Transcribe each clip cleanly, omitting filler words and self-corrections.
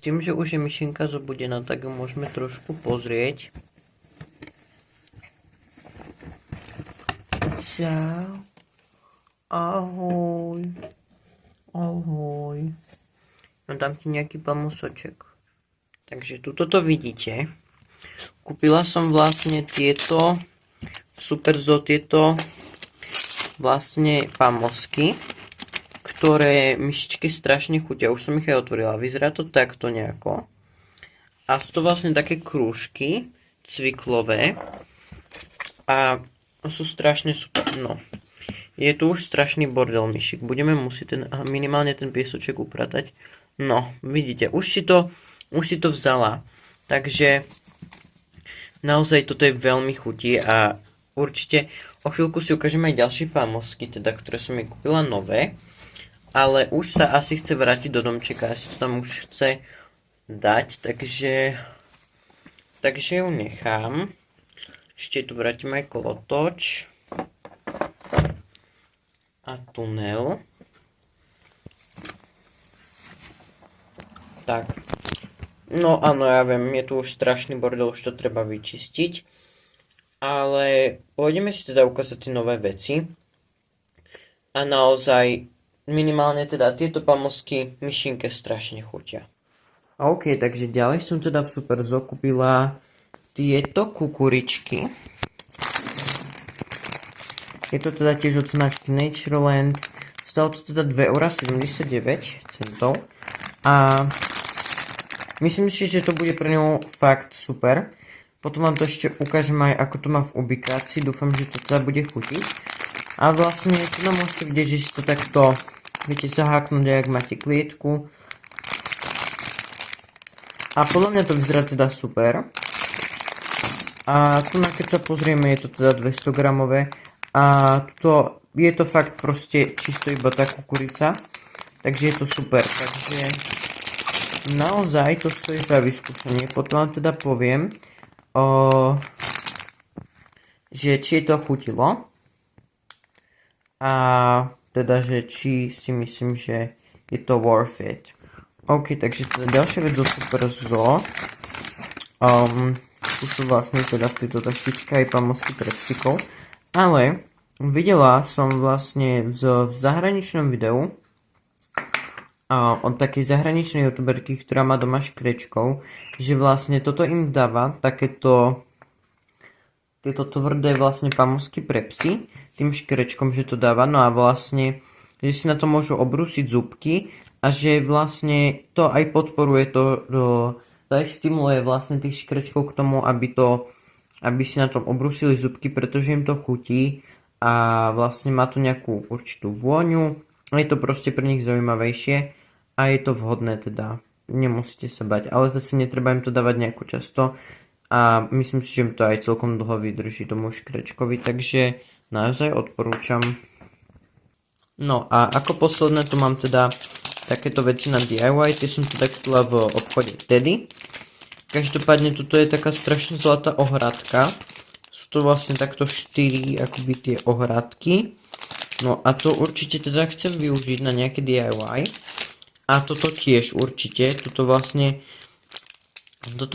tým, že už je myšinka zobudená, tak ju môžeme trošku pozrieť. Čau. Ahoj. Ahoj. No dám ti nejaký pamusoček. Takže tuto to vidíte. Kúpila som vlastne tieto Superzo, tieto vlastne pamosky, ktoré myšičky strašne chutia. Už som ich aj otvorila. Vyzerá to takto nejako. A sú to vlastne také krúžky cviklové. A sú strašne super. No. Je tu už strašný bordel myšiek. Budeme musieť minimálne ten piesoček upratať. No, vidíte, už si to vzala. Takže naozaj toto je veľmi chutí a určite o chvíľku si ukážem aj ďalšie pamosky, teda, ktoré som jej kúpila nové. Ale už sa asi chce vrátiť do domčeka, asi to tam už chce dať, takže ju nechám. Ešte tu vrátim aj kolotoč a tunel. Tak. No áno, ja viem, je tu už strašný bordel, už to treba vyčistiť. Ale pôjdeme si teda ukázať tie nové veci. A naozaj, minimálne teda tieto pamosky myšinke strašne chutia. OK, takže ďalej som teda v Superzo kúpila tieto kukuričky. Je to teda tiež od značky Natureland. Stalo to teda 2,79 €. A myslím si, že to bude pre ňu fakt super. Potom vám to ešte ukážem aj, ako to má v ubikácii. Dúfam, že to teda bude chutiť. A vlastne tu nám môžete vidieť, že si to takto viete zaháknuť, ak máte klietku. A podľa mňa to vyzerá teda super. A tu keď sa pozrieme, je to teda 200 gramové. A je to fakt proste čisto iba tá kukurica. Takže je to super. Takže naozaj to stojí za vyskúšanie. Potom vám teda poviem, že či je to chutilo. A teda, že či si myslím, že je to worth it. OK, takže teda ďalšia vec zo Superzo. Tu sú vlastne teda v tejto taštičke aj pamosky pre psíkov. Ale videla som vlastne v zahraničnom videu od takej zahraničnej youtuberky, ktorá má doma škrečkov, že vlastne toto im dáva tieto tvrdé vlastne pamosky pre psy, tým škrečkom, že to dáva, no a vlastne, že si na to môžu obrúsiť zúbky a že vlastne to aj podporuje to aj stimuluje vlastne tých škrečkov k tomu, aby si na tom obrúsili zúbky, pretože im to chutí a vlastne má to nejakú určitú vôňu. Je to proste pre nich zaujímavejšie a je to vhodné teda. Nemusíte sa bať, ale zase netreba im to dávať nejako často a myslím si, že im to aj celkom dlho vydrží tomu škrečkovi, takže naozaj odporúčam. No a ako posledné tu mám teda takéto veci na DIY, tie som teda kúpila v obchode Teddy. Každopádne toto je taká strašne zlatá ohradka. Sú to vlastne takto 4 akoby tie ohradky. No a to určite teda chcem využiť na nejaké DIY. A toto tiež určite. Toto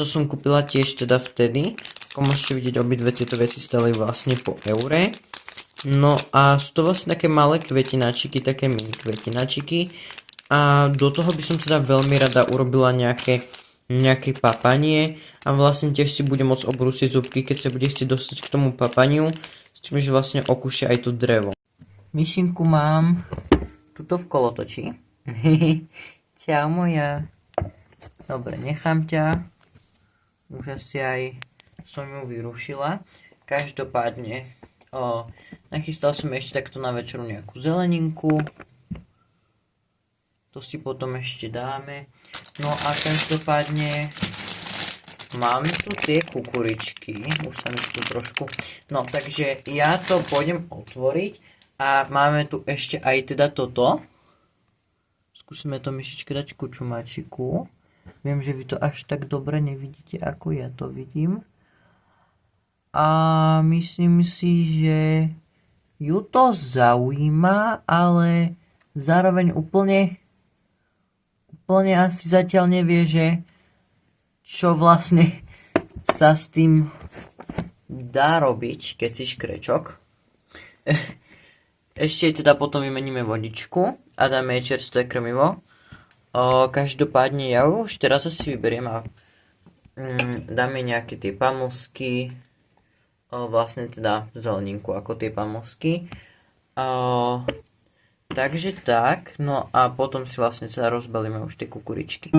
som kúpila tiež teda vtedy. Ako môžete vidieť, obidve tieto veci stali vlastne po eure. No a sú to vlastne také malé kvetinačiky, také mini kvetinačiky. A do toho by som teda veľmi rada urobila nejaké papanie. A vlastne tiež si budem môcť obrúsiť zúbky, keď sa bude chcieť dostať k tomu papaniu. S tým, že vlastne okúšia aj to drevo. Myšinku mám tuto v kolotoči. Čau moja. Dobre, nechám ťa. Už asi aj som ju vyrušila. Každopádne nachystal som ešte takto na večeru nejakú zeleninku. To si potom ešte dáme. No a každopádne máme tu tie kukuričky. Už sa mi tu trošku. No takže ja to pôjdem otvoriť. A máme tu ešte aj teda toto. Skúsime to myšičke dať ku čumáčiku. Viem, že vy to až tak dobre nevidíte, ako ja to vidím. A myslím si, že ju to zaujíma, ale zároveň úplne úplne asi zatiaľ nevie, že čo vlastne sa s tým dá robiť, keď si škrečok. Ešte teda potom vymeníme vodičku a dáme jej čerstvé krmivo. Každopádne ja už teraz asi vyberiem a dáme nejaké tie pamlsky, vlastne teda zeleninku ako tie pamlsky. Takže tak, no a potom si vlastne teda rozbalíme už tie kukuričky.